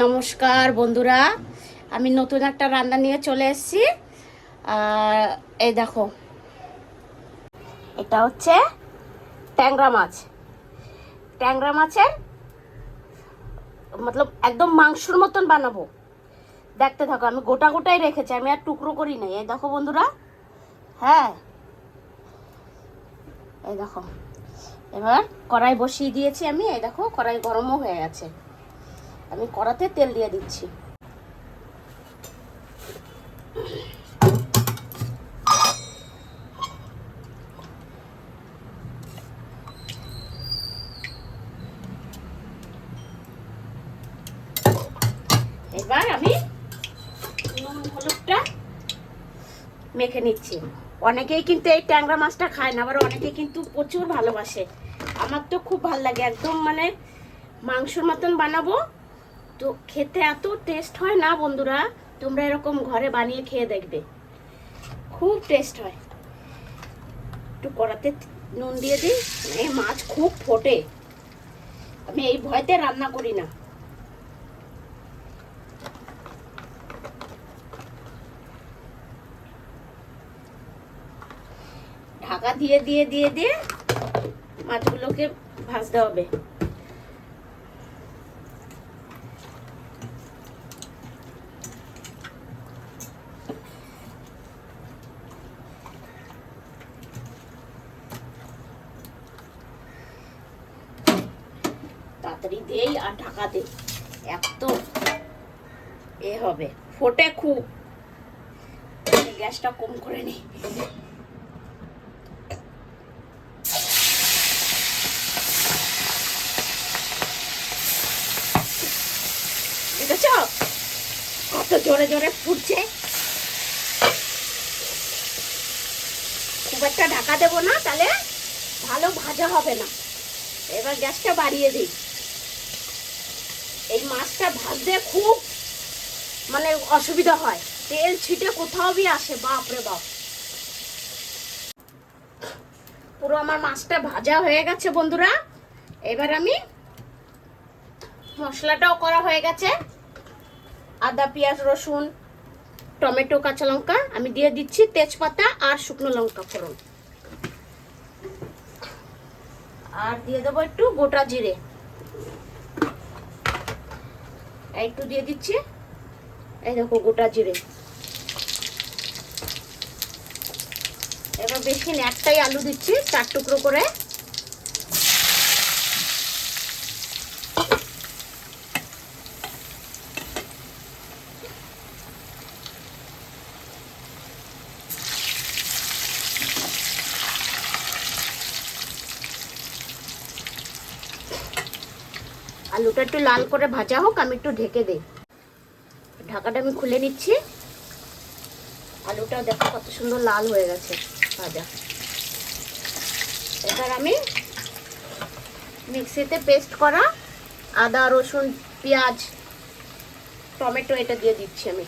নমস্কার বন্ধুরা, আমি নতুন একটা রান্না নিয়ে চলে এসেছি। আর এই দেখো, এটা হচ্ছে ট্যাংরা মাছ। ট্যাংরা মাছের মতলব একদম মাংসর মতন বানাবো। দেখতে থাকো, আমি গোটা গোটাই রেখেছি, আমি আর টুকরো করি নাই। এই দেখো বন্ধুরা, হ্যাঁ এই দেখো। এবার কড়াই বসিয়ে দিয়েছি আমি। এই দেখো, কড়াই গরমও হয়ে গেছে। আমি কড়াতে তেল দিয়ে দিচ্ছি। এবার আমি নুন হলুদটা মেখে নিচ্ছি। অনেকেই কিন্তু এই ট্যাংরা মাছটা খায় না, আবার অনেকে কিন্তু প্রচুর ভালোবাসে। আমার তো খুব ভালো লাগে, একদম মানে মাংসর মতন বানাবো তো খেতে এত টেস্ট হয় না বন্ধুরা। তোমরা এরকম ঘরে বানিয়ে খেয়ে দেখবে, খুব টেস্ট হয়। একটু কড়াতে নুন দিয়ে দিই। এই মাছ খুব ফোটে, আমি এই ভয়তে রান্না করি না। ঢাকা দিয়ে দিয়ে দিয়ে দিয়ে মাছগুলোকে ভাজতে হবে। তাড়াতাড়ি দেই আর ঢাকা দেই, এত এ হবে, ফোটে খুব। গ্যাসটা কম করে নিই। দেখেছ কত জোরে জোরে ফুটছে। খুব একটা ঢাকা দেবো না, তাহলে ভালো ভাজা হবে না। এবার গ্যাসটা বাড়িয়ে দিই। এই মাছটা ভাজতে খুব মানে অসুবিধা হয়, তেল ছিটে কোথাও বি আসে, বাপ রে বাপ। পুরো আমার মাছটা ভাজা হয়ে গেছে বন্ধুরা। এবার আমি মশলাটাও করা হয়ে গেছে। আদা পেঁয়াজ রসুন টমেটো কাঁচা লঙ্কা আমি দিয়ে দিচ্ছি, তেজপাতা আর শুকনো লঙ্কা ফোড়ন। আর দিয়ে দেবো একটু গোটা জিরে, একটু দিয়ে দিচ্ছি। এই দেখো গোটা জিরে। এবার বেশি একটাই আলু দিচ্ছি, 4 টুকরো করে। আলুটা একটু লাল করে ভাজা হোক, আমি একটু ঢেকে দিই। ঢাকাটা আমি খুলে নিচ্ছি। আলুটা দেখো কত সুন্দর লাল হয়ে গেছে ভাজা। এবার আমি মিক্সিতে পেস্ট করা আদা রসুন পেঁয়াজ টমেটো এটা দিয়ে দিচ্ছি আমি।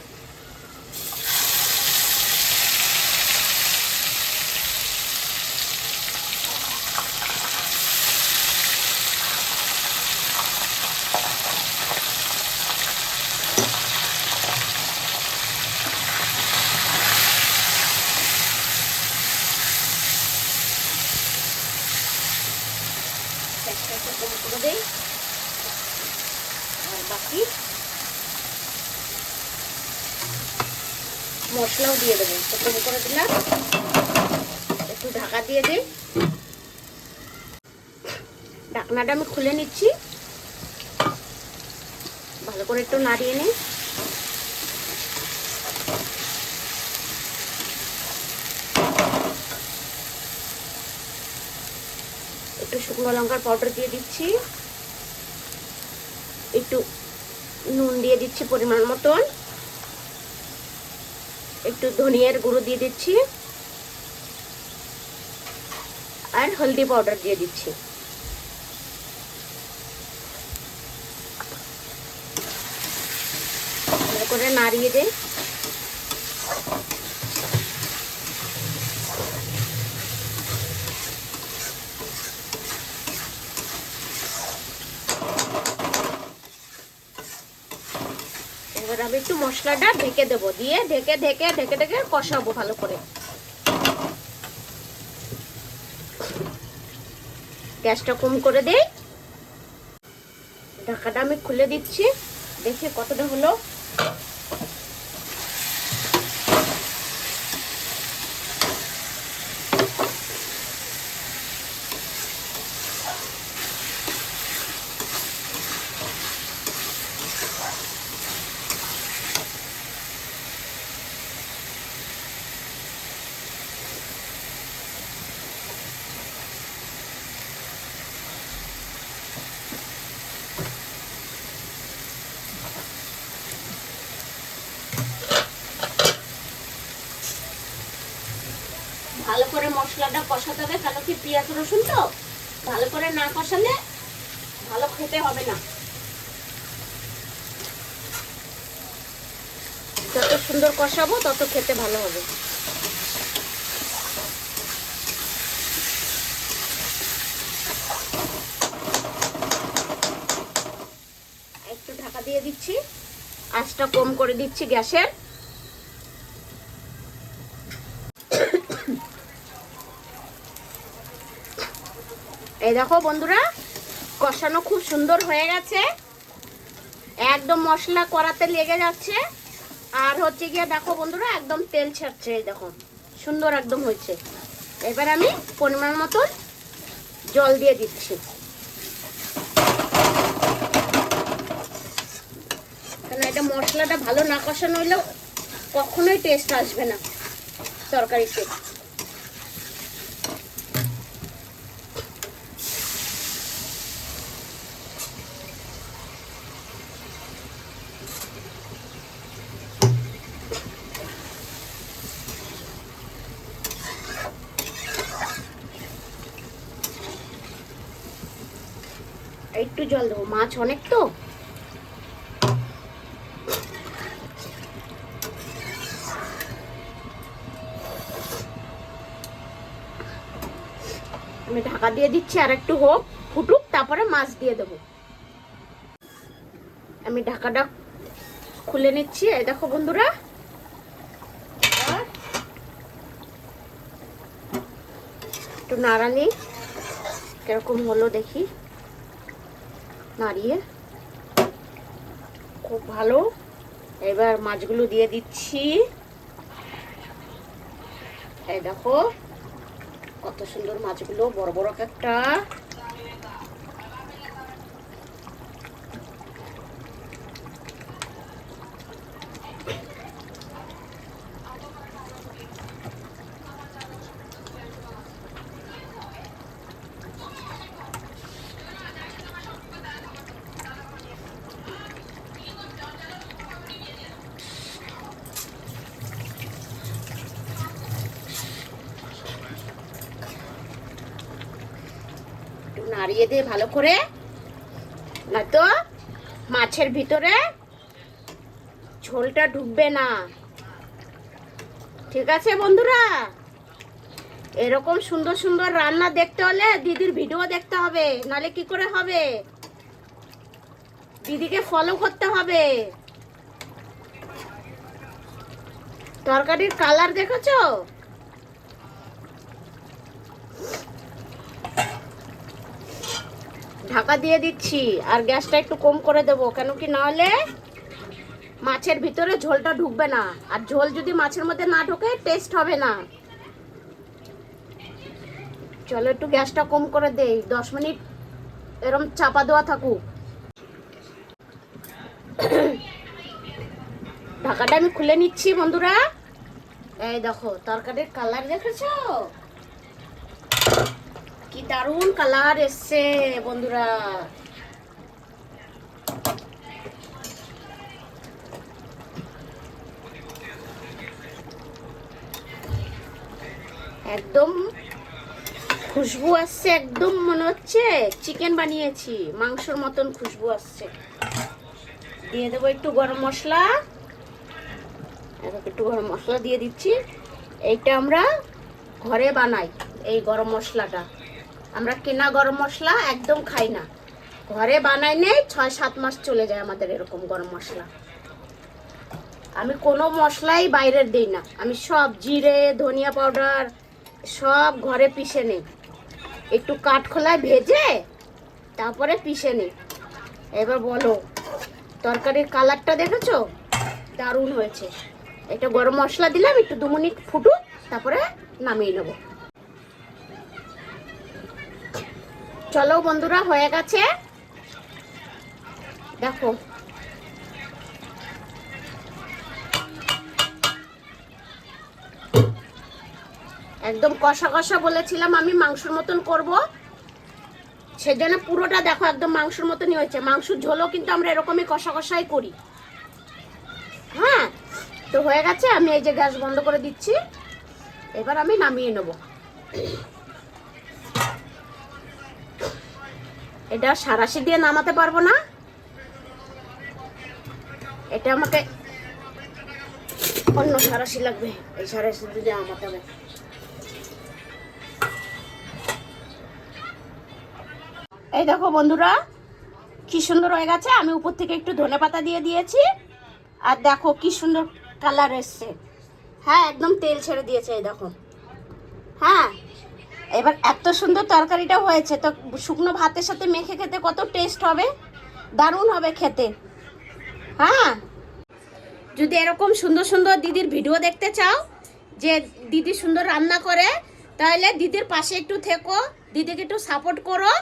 করে দেই আর বাকি মশলাও দিয়ে দেবো। কম করে দিলাম, একটু ঢাকা দিয়ে দিই। ঢাকনাটা আমি খুলে নিচ্ছি, ভালো করে একটু নাড়িয়ে নিই। একটু শুকনো লঙ্কার পাউডার দিয়ে দিচ্ছি, একটু নুন দিয়ে দিচ্ছি পরিমাণ মতন, একটু ধনিয়ার গুঁড়ো দিয়ে দিচ্ছি আর হলদি পাউডার দিয়ে দিচ্ছি। ভালো করে নাড়িয়ে দিই। এবার আমি একটু মশলাটা ঢেকে দেবো, দিয়ে ঢেকে ঢেকে ঢেকে ঢেকে কষাবো ভালো করে। গ্যাসটা কম করে দেই। ঢাকাটা আমি খুলে দিচ্ছি, দেখি কতটা হলো। ভালো করে মশলাটা কষাতে হবে, কারণ কি পেঁয়াজ রসুন তো ভালো করে না কষালে ভালো খেতে হবে না। যত সুন্দর কষাবো তত খেতে ভালো হবে। একটু ঢাকা দিয়ে দিচ্ছি, আঁচটা কম করে দিচ্ছি গ্যাসের। এই দেখো বন্ধুরা, কষানো খুব সুন্দর হয়ে গেছে, একদম মশলা কড়াতে লেগে যাচ্ছে। আর হচ্ছে গিয়ে দেখো বন্ধুরা, একদম তেল ছাড়ছে, এই দেখো সুন্দর একদম হয়েছে। এবার আমি পরিমাণ মতন জল দিয়ে দিচ্ছি, কারণ এটা মশলাটা ভালো না কষানো হইলেও কখনোই টেস্ট আসবে না তরকারিতে। একটু জল দেবো, মাছ অনেক তো। আমি ঢাকা দিয়ে দিচ্ছি, আর একটু হোক, ফুটুক, তারপরে মাছ দিয়ে দেবো। আমি ঢাকাটা খুলে নিচ্ছি, এই দেখো বন্ধুরা, একটু নাড়ানি কিরকম হলো দেখি, নাড়িয়ে খুব ভালো। এবার মাছগুলো দিয়ে দিচ্ছি, এই দেখো কত সুন্দর মাছগুলো, বড় বড় একটা। নাড়িয়ে দিয়ে ভালো করে, নয়তো মাছের ভিতরে ঝোলটা ঢুকবে না। ঠিক আছে বন্ধুরা, এরকম সুন্দর সুন্দর রান্না দেখতে হলে দিদির ভিডিও দেখতে হবে, নালে কি করে হবে? দিদিকে ফলো করতে হবে। তরকারির কালার দেখেছো? ঢাকা দিয়ে দিচ্ছি, আর গ্যাসটা একটু কম করে দেবো, কেন কি না হলে মাছের ভিতরে ঝোলটা ঢুকবে না, আর ঝোল যদি মাছের মধ্যে না ঢোকে টেস্ট হবে না। চলো একটু গ্যাসটা কম করে দেই, 10 মিনিট এরম চাপা দেওয়া থাকুক। ঢাকাটা আমি খুলে নিচ্ছি বন্ধুরা, এই দেখো তরকারির কালার দেখেছো? কি দারুণ কালার এসছে বন্ধুরা। একদম খুশবু আসছে, একদম মনে হচ্ছে চিকেন বানিয়েছি, মাংসর মতন খুশবু আসছে। দিয়ে দেবো একটু গরম মশলা, একটু গরম মশলা দিয়ে দিচ্ছি। এইটা আমরা ঘরে বানাই, এই গরম মশলাটা আমরা কেনা গরম মশলা একদম খাই না, ঘরে বানাই নেই, 6-7 মাস চলে যায় আমাদের এরকম গরম মশলা। আমি কোনো মশলাই বাইরের দিই না, আমি সব জিরে ধনিয়া পাউডার সব ঘরে পিষে নিই, একটু কাঠখোলায় ভেজে তারপরে পিষে নিই। এবার বলো, তরকারির কালারটা দেখেছো? দারুণ হয়েছে। এটা গরম মশলা দিলাম, একটু 2 মিনিট ফুটুক, তারপরে নামিয়ে নেব। চলো বন্ধুরা, হয়ে গেছে, দেখো। একদম কষা কষা বলেছিলাম আমি মাংসের মতন করব, সেজন্য পুরোটা দেখো একদম মাংসের মতনই হয়েছে। মাংসের ঝোলও কিন্তু আমরা এরকমই কষা কষাই করি। হ্যাঁ, তো হয়ে গেছে, আমি এই যে গ্যাস বন্ধ করে দিচ্ছি, এবার আমি নামিয়ে নেব। এটা সারাশি দিয়ে নামাতে পারবো না, এটা আমাকে অন্য সারাশি লাগবে, এই সারাশি দিয়ে নামাতে হবে। এই দেখো বন্ধুরা, কি সুন্দর হয়ে গেছে। আমি উপর থেকে একটু ধনেপাতা দিয়ে দিয়েছি, আর দেখো কি সুন্দর কালার এসছে। হ্যাঁ, একদম তেল ছেড়ে দিয়েছে, এই দেখো। হ্যাঁ, এবার এত সুন্দর তরকারিটা হয়েছে, তো শুকনো ভাতের সাথে মেখে খেতে কত টেস্ট হবে, দারুণ হবে খেতে। হ্যাঁ, যদি এরকম সুন্দর সুন্দর দিদির ভিডিও দেখতে চাও, যে দিদি সুন্দর রান্না করে, তাহলে দিদির পাশে একটু থেকো, দিদিকে একটু সাপোর্ট করো।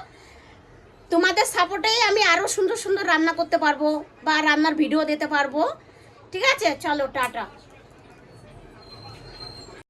তোমাদের সাপোর্টেই আমি আরও সুন্দর সুন্দর রান্না করতে পারবো বা রান্নার ভিডিও দিতে পারবো। ঠিক আছে, চলো টাটা।